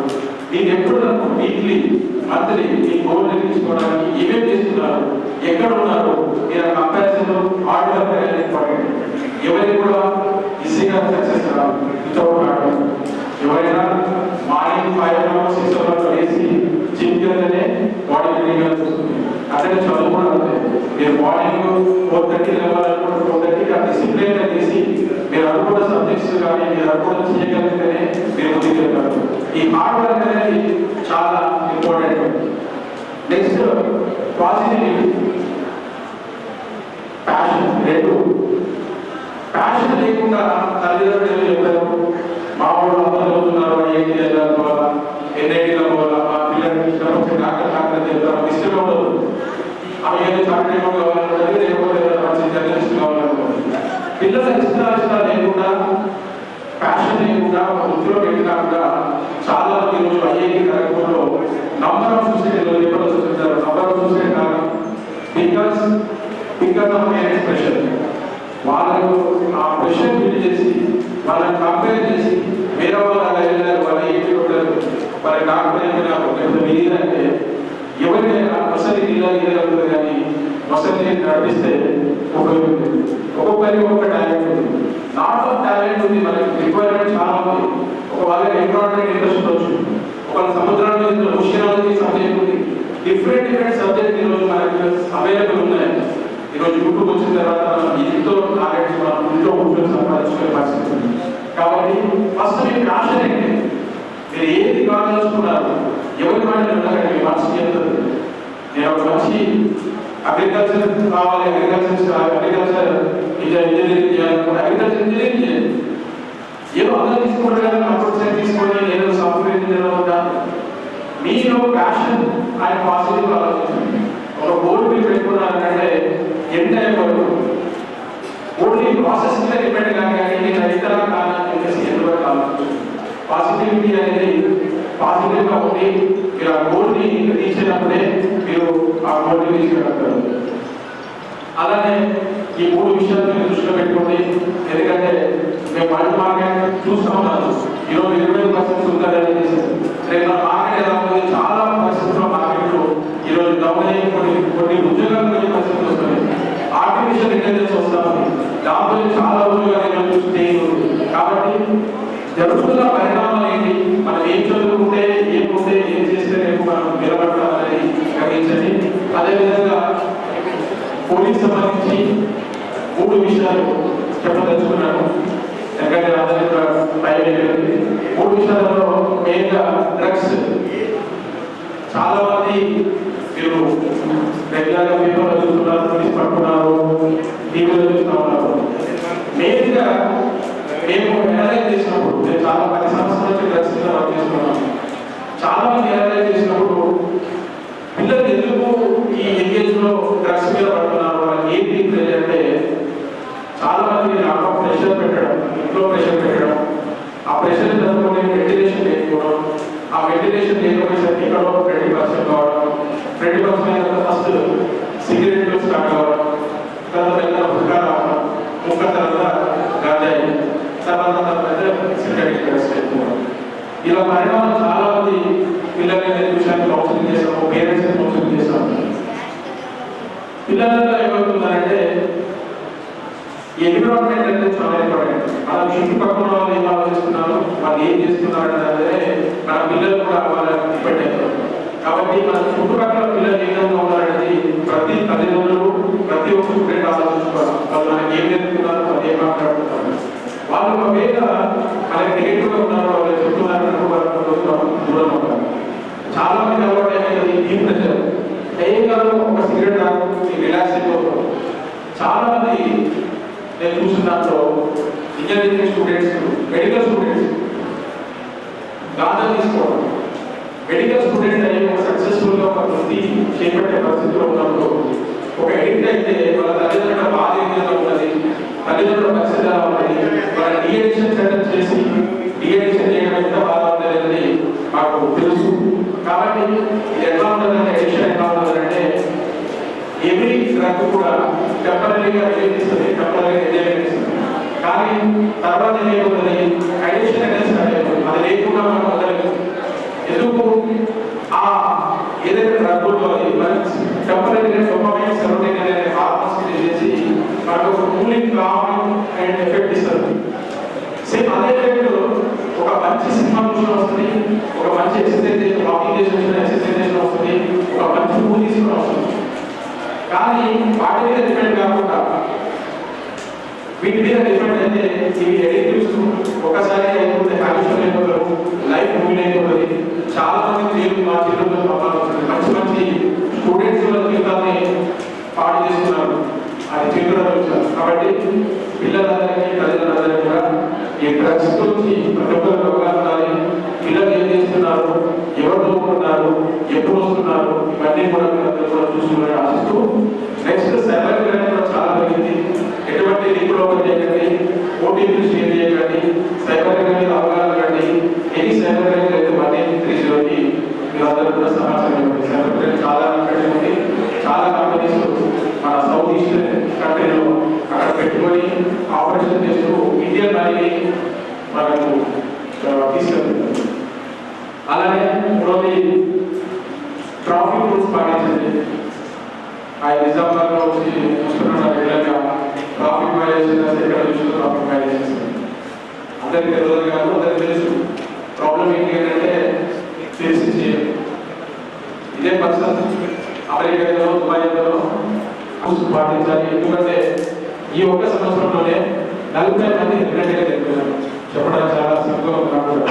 మీకు ఎప్పుడు వీక్లీ మంత్లీ మీ గోల్ తీసుకోవడానికి ఏమేమి చేస్తున్నారు, ఎక్కడ ఉన్నారు, మీరు ఆ కంపారిజన్లో హార్డ్ వర్క్ అనేది ఇంపార్టెంట్. ఎవరికి కూడా ఈజీగా సక్సెస్ రాదు వితౌట్ హార్డ్ వర్క్. ఎవరైనా మార్నింగ్ 5 hours 6 hours వేసి జిమ్ కిందనే బాడీ బిల్డింగ్ వస్తుంది. అతని మీరు అనుకున్న సబ్జెక్ట్స్ కానీ మీరు అనుకున్న చేయగలిగితేనే మీరు ముందుకు వెళ్తారు. ఈ హార్డ్ వర్క్ అనేది చాలా ఇంపార్టెంట్. Next positivity, passion. రెండు, ప్యాషన్ లేకుండా తల్లిదండ్రులు చెప్పారు మా వాళ్ళు అందరూ చదువుతున్నారు ఐఐటీ చదవాలి ఎన్ఐటీలో పోవాలా మా పిల్లలు ఇష్టం డాక్టర్ చెప్తారు ఇష్టం ఉండదు. అవి ఏదో చాకరీ కావాలంటే లేకపోతే మంచి జర్నలిస్ట్ కావాలనుకోండి. పిల్లల ఇష్టాలు లేకుండా ప్యాషన్ లేకుండా వృత్తిలో పెట్టినా చాలా మంది ఈరోజు ఐఐటీ కార్యక్రమంలో నంబర్ ఆఫ్ సూసైడ్ పేపర్లు చూపించారు. నంబర్ ఆఫ్ సూసైడ్ కాదు బికాస్ ఆఫ్ పేరెంట్స్ ప్రెషర్. వాళ్ళకు ఆ ప్రెషర్ బిల్డ్ చేసి వాళ్ళని కంపేర్ చేసి వేరే వాళ్ళు వెళ్ళారు వాళ్ళు ఏంటి ఉండరు వాళ్ళ డాక్టర్ అంటే ఎవరికైనా వసతి ఇవ్వగలుగుతుంది కానీ వసతి నడిపిస్తే ఉపయోగం. ఒక్కొక్కరికి ఒక్కొక్క టాలెంట్ ఉంది. నాట్ ఆఫ్ టాలెంట్ ఉంది, మనకి రిక్వైర్మెంట్ చాలా ఉంది. ఒక వాళ్ళకి ఎన్విరాన్మెంట్ ఇంట్రెస్ట్ ఉండొచ్చు, ఒకళ్ళ సముద్రాల మీద ఓషియాలజీ సబ్జెక్ట్ ఉంది. డిఫరెంట్ సబ్జెక్ట్ ఈరోజు మనకి అవైలబుల్ ఉన్నాయి. ఈరోజు యూట్యూబ్ వచ్చిన తర్వాత ఎంతో నాలెడ్జ్ మనం ఇంట్లో కూర్చొని సంపాదించుకునే పరిస్థితి ఉంది. కాబట్టి ఫస్ట్ మీ ప్యాషన్ ఏంటి, మీరు ఏది కావాలనుకున్నారు, ఎవరి మాట ఉండకండి. మీ మనసు చెప్తుంది నేను ఒక మంచి అగ్రికల్చర్ కావాలి, అగ్రికల్చర్ ఇంజనీరింగ్ చేయాలనుకుంటే అగ్రికల్చర్ ఇంజనీరింగ్ చేయాలి. ఏదో అందరూ తీసుకుంటారు కదా కంప్యూటర్ సైన్స్ తీసుకోండి, ఏదో సాఫ్ట్వేర్ ఇంజనీర్ అవుతారు. మీలో ప్యాషన్ అండ్ పాజిటివ్ ఆలోచించండి. ఒక గోల్ మీరు పెట్టుకున్నారంటే ఎంత అయిపోదు ఓన్లీ ప్రాసెస్ మీద డిపెండ్ కానీ నేను ఇతర కాదని చెప్పేసి ఎందుకు ఆలోచించండి. పాజిటివిటీ అనేది పాజిటివ్గా ఉండి మీరు ఆ గోల్ని రీచ్ అయినప్పుడే మీరు ఆ గోల్ని రీచ్ చేయగలుగుతారు. అలానే ఈ మూడు విషయాలు మీరు దృష్టిలో పెట్టుకోండి. ఎందుకంటే మేము వరల్డ్ మార్కెట్ చూస్తూ ఉన్నాము. ఈరోజు 20% ఉందని చేశారు. రేపు మార్కెట్ ఎలా ఉంది, చాలా పరిస్థితుల్లో మార్కెట్లో ఈరోజు డౌన్ అయ్యి కొన్ని ఉద్యోగాలు కొన్ని పరిస్థితులు వస్తున్నాయి. ఆర్టిఫిషియల్ ఇంటెలిజెన్స్ వస్తా ఉంది, దాంతో చాలా ఉద్యోగాలు చేయాలి. కాబట్టి జరుగుతున్న పరిణామాలు ఏంటి, మనం ఏం చదువుకుంటే ఏం చేస్తే రేపు మనం నిలబడాలని గ్రహించండి. అదేవిధంగా పోలీస్ సంబంధించి 3 విషయాలు చెప్పదలుచుకున్నాను. ఎందుకంటే అందరి టైం అయిపోయింది. 3 విషయాలలో మెయిన్గా డ్రగ్స్. చాలా మంది మీరు రెగ్యులర్గా పేపర్లో చూస్తున్నారు, పోలీస్ పట్టుకున్నారు, టీవీలో చూస్తూ ఉన్నారు. మెయిన్గా మేము ఎనలైజ్ చేసినప్పుడు, నేను చాలా 10 సంవత్సరాల నుంచి డ్రగ్స్ మీద వర్క్ చేస్తున్నాను. చాలా మంది ఎనలైజ్ చేసినప్పుడు పిల్లలు ఎందుకు ఈ ఎంగేజ్లో డ్రగ్స్ మీద పడుతున్నారు, వాళ్ళకి ఏం తీర్చేది అంటే చాలా మంది నాకు ప్రెషర్ పెట్టడం, ఇంట్లో ప్రెషర్ పెట్టడం, ఆ ప్రెషర్ చదువుకొని వెంటిలేషన్ లేకపోవడం, ఆ వెంటిలేషన్ లేకపోయేసరికి ఇక్కడ 20% కావడం, 20% ఫస్ట్ సిగరెట్లు స్టార్ట్ కావడం, తర్వాత హుక్కా రావడం, హుక్కా తర్వాత గాంజాయి, తర్వాత సింథటిక్ డ్రగ్స్ పెట్టుకోవడం. ఇలా పరిణామం చాలా మంది పిల్లలైన విషయాన్ని కౌన్సిలింగ్ చేస్తాము, పేరెంట్స్ కౌన్సిలింగ్ చేస్తాము. పిల్లలలో ఏమవుతుందంటే ఎన్విరాన్మెంట్ అనేది చాలా ఇంపార్టెంట్. మన చుట్టుపక్కల వాళ్ళు ఏం ఆలోచిస్తున్నారు, వాళ్ళు ఏం చేస్తున్నారు అంటే మన పిల్లలు కూడా వాళ్ళ డిపెండ్ అవుతారు. కాబట్టి మన చుట్టుపక్కల పిల్లలు ఏ విధంగా ఉన్నారనేది ప్రతి తల్లిదండ్రులు ప్రతి ఒక్క స్టూడెంట్ ఆలోచించుకోవాలి. వాళ్ళు మనకి ఏం నేర్చుకున్నారు, వాళ్ళు ఏం మాట్లాడుతున్నారు. వాళ్ళు ఒకవేళ మనకి నెగిటివ్గా ఉన్నారు, వాళ్ళు చెప్తున్నారు, దూరం ఉంటారు. చాలా మంది అలవాటు ఏమైంది, ఈ ప్రెషర్ ఏం కాదు, ఒక సిగరెట్ తాగు రిలాక్స్ అయిపోతారు. చాలా మంది నేను చూసిన దాంట్లో engineering students, medical students ganja తీసుకోవడం, మెడికల్ స్టూడెంట్ అయ్యి ఒక సక్సెస్ఫుల్గా ఒక వృత్తి చేపట్టే పరిస్థితిలో ఉన్నప్పుడు ఒక ఎడిక్ట్ అయితే వాళ్ళ తల్లిదండ్రుల బాధ ఏ విధంగా ఉన్నది, తల్లిదండ్రుల పరిస్థితి ఎలా ఉన్నది, వాళ్ళ డిఎడిక్షన్ సెటప్ చేసి డిఎడిక్షన్ చేయడం ఎంత బాధ ఉంటుంది అనేది మాకు తెలుసు. కాబట్టి ఇది ఎట్లా ఉంటుందంటే ఎడిక్షన్ ఎట్లా ఉంటుందంటే ఎవ్రీ డ్రగ్ కూడా టెంపరీగా రిలీజ్ ఇస్తుంది, టెంపరీగా ఎంజాయ్మెంట్ ఇస్తుంది. కానీ తర్వాత ఏమవుతుంది, అడిక్షన్ అనేది స్టార్ట్ అయిపోతుంది. అది లేకుండా మనం వదలలేదు. ఎందుకు ఆ ఏదైతే డ్రగ్లో టెంపరీగా డోపమైన్ సెరోటోనిన్ అనే హార్మోన్స్ రిలీజ్ చేసి మనకు ఒక కూలింగ్ కామింగ్ అండ్ ఎఫెక్ట్ ఇస్తుంది. సేమ్ అదే ఎఫెక్ట్ ఒక మంచి సినిమా చూసిన వస్తుంది, ఒక మంచి ఎక్సర్సైజ్ చేసి వాకింగ్ చేసి ఎక్సర్సైజ్ చేసిన వస్తుంది, ఒక మంచి ఫుడ్ తీసుకుని వస్తుంది. కానీ వాటి మీద డిపెండ్ కాకుండా వీటి మీద డిపెండ్ అయితే ఇవి ఎడిటివ్స్ ఒకసారి అయిపోతే హ్యాబిచువల్ అయిపోతారు, లైఫ్ మూవీ అయిపోతుంది. చాలా మంది మా జీవితంలో ప్రభావం వస్తుంది. మంచి మంచి స్టూడెంట్స్ వాళ్ళ జీవితాన్ని పాడు చేస్తున్నారు, అది చేతుల్లో వచ్చారు. కాబట్టి పిల్లలందరికీ తల్లిదండ్రులందరికీ కూడా ఈ డ్రగ్స్ గురించి ప్రతి ఒక్కరికి అవగాహన ఉండాలి. పిల్లలు ఏం చేస్తున్నారు, ఎవరు దూకుతున్నారు, ఎప్పుడు వస్తున్నారు, ఇవన్నీ కూడా మీరు కూడా చూసుకుని ఆశిస్తూ నెక్స్ట్ సైబర్ క్రైమ్ కూడా చాలా పెరిగింది. ఎటువంటి లింకులు ఓపెన్ చేయకండి, ఓటీపీ షేర్ చేయకండి, సైబర్ క్రైమ్ మీద అవగాహన కండి. ఎనీ సైబర్ క్రైమ్ అయితే 1-830కి మీరందరూ కూడా సమాచారం ఇవ్వండి. సైబర్ క్రైమ్ చాలా ఉంది. చాలా కంపెనీస్ మన సౌత్ ఈస్ట్ కంట్రీలో అక్కడ పెట్టుకొని ఆపరేషన్ చేస్తూ ఇండియన్ మనీని మనకు తీసుకెళ్తున్నారు. అలానే మూడోది ట్రాఫిక్ రూల్స్ పాటించండి. ఆ నిజామాబాద్లో వచ్చి చూస్తున్నాను రెగ్యులర్గా ట్రాఫిక్ వైలేషన్స్, ఎక్కడ చూసిన ట్రాఫిక్ వైలేషన్స్ అందరికీ తెలియదు కాదు, అందరికీ తెలుసు. ప్రాబ్లం ఏంటంటే తెలిసి చేయాలి. ఇదే పర్సన్ అమెరికాలో దుబాయ్లో పాటించాలి. ఎందుకంటే ఈ ఒక్క సంవత్సరంలోనే 40 మంది రిపీటెడ్గా చెప్తున్నారు. చెప్పడానికి చాలా సింపుల్గా ఉన్నప్పుడు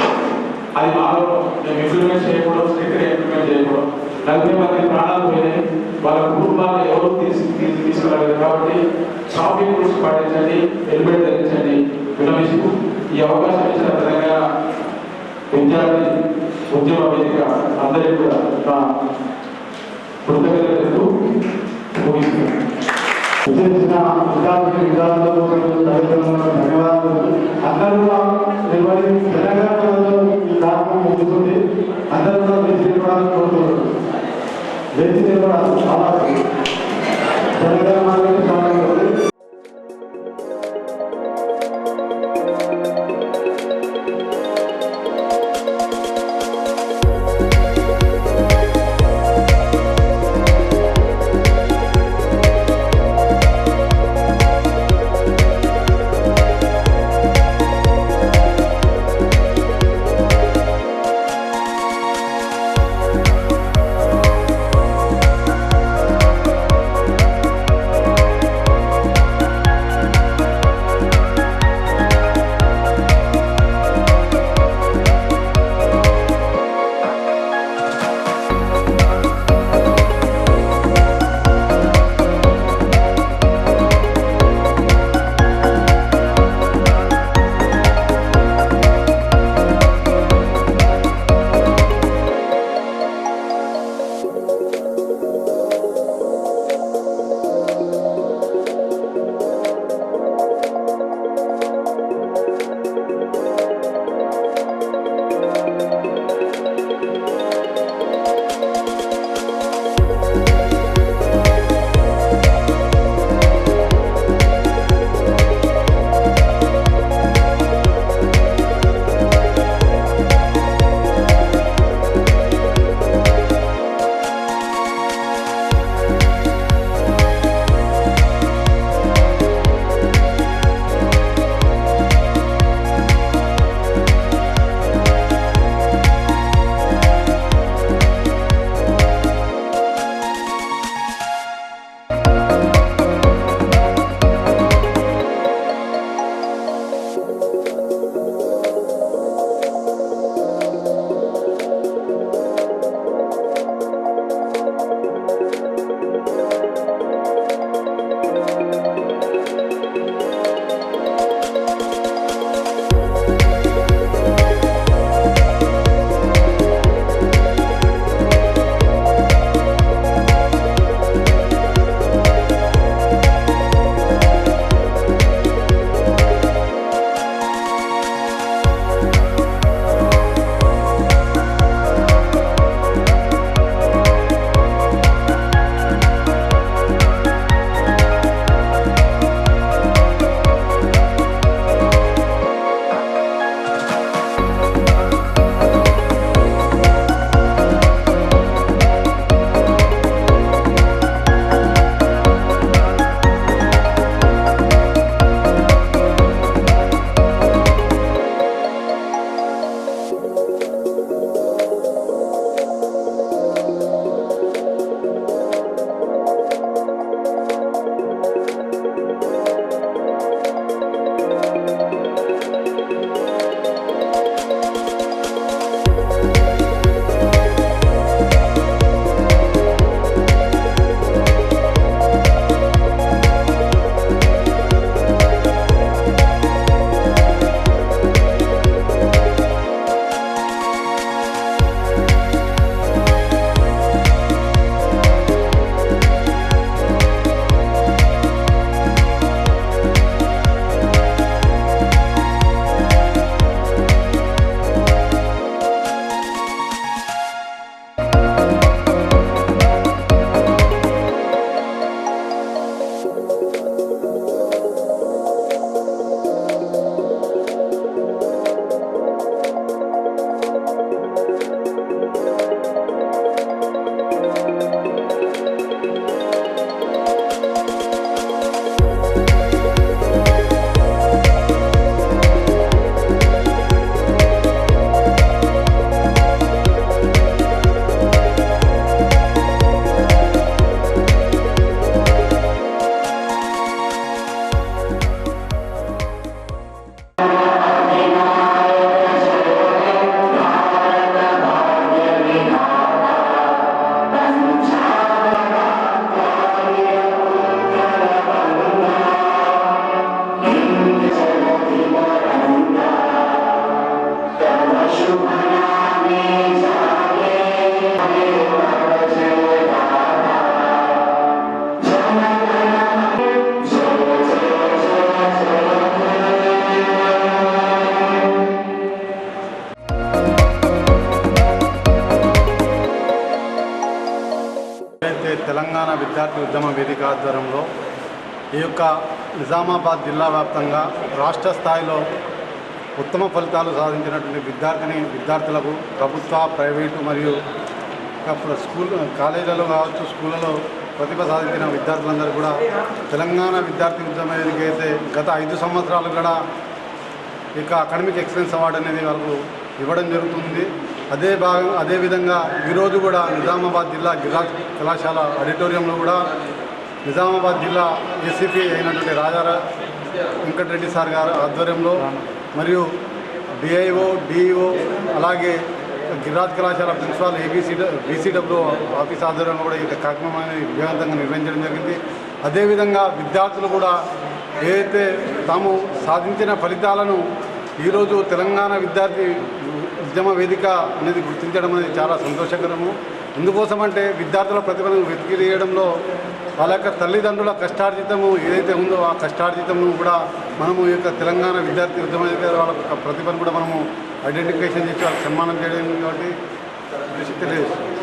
అది మాలో మేము ఇంప్లిమెంట్ చేయకూడదు, స్ట్రిక్ట్గా ఇంప్లిమెంట్ చేయకూడదు. 40 మంది ప్రాణాలు పోయినాయి, వాళ్ళ కుటుంబాలు ఎవరు తీసుకురాలేదు. కాబట్టి ట్రాఫిక్ రూల్స్ పాటించండి, హెల్మెట్ ధరించండి. వినమిస్తూ ఈ అవకాశం ఇచ్చిన తెలంగాణ విద్యార్థి ఉద్యమ వేదిక అందరికీ కూడా నా కృతజ్ఞతలు ముగిస్తున్నాను. విద్యార్థులకు ధన్యవాదాలు. అందరూ తెలంగాణలో ఈ కార్యక్రమం ముగుతుంది. అందరూ కూడా వేసి నిలబడాలని కోరుతున్నారు. వేసి నిలబడాలి. చాలా తెలంగాణ తెలంగాణ విద్యార్థి ఉద్యమ వేదిక ఆధ్వర్యంలో ఈ యొక్క నిజామాబాద్ జిల్లా వ్యాప్తంగా రాష్ట్ర స్థాయిలో ఉత్తమ ఫలితాలు సాధించినటువంటి విద్యార్థులకు ప్రభుత్వ ప్రైవేటు మరియు స్కూల్ కాలేజీలలో కావచ్చు స్కూళ్ళలో ప్రతిభ సాధించిన విద్యార్థులందరూ కూడా తెలంగాణ విద్యార్థి ఉద్యమ వేదిక అయితే గత 5 సంవత్సరాలు కూడా ఇక అకాడమిక్ ఎక్సలెన్స్ అవార్డు అనేది వాళ్ళకు ఇవ్వడం జరుగుతుంది. అదేవిధంగా ఈరోజు కూడా నిజామాబాద్ జిల్లా గిరిరాజ్ కళాశాల ఆడిటోరియంలో కూడా నిజామాబాద్ జిల్లా ఏసీపీ అయినటువంటి రాజా వెంకటరెడ్డి సార్ గారి ఆధ్వర్యంలో మరియు డిఐఓ డిఈఓ అలాగే గిరిరాజ్ కళాశాల ప్రిన్సిపాల్ బీసీడబ్ల్యూ ఆఫీస్ ఆధ్వర్యంలో కూడా ఈ కార్యక్రమాన్ని విజయవంతంగా నిర్వహించడం జరిగింది. అదేవిధంగా విద్యార్థులు కూడా ఏదైతే తాము సాధించిన ఫలితాలను ఈరోజు తెలంగాణ విద్యార్థి ఉద్యమ వేదిక అనేది గుర్తించడం అనేది చాలా సంతోషకరము. ఎందుకోసమంటే విద్యార్థుల ప్రతిభను వెతికి తీయడంలో వాళ్ళ యొక్క తల్లిదండ్రుల కష్టార్జితము ఏదైతే ఉందో ఆ కష్టార్జితము కూడా మనము ఈ యొక్క తెలంగాణ విద్యార్థి ఉద్యమ వేదిక వాళ్ళ ప్రతిభను కూడా మనము ఐడెంటిఫికేషన్ చేసి వాళ్ళకి సన్మానం చేయడం కాబట్టి తెలియజేస్తుంది.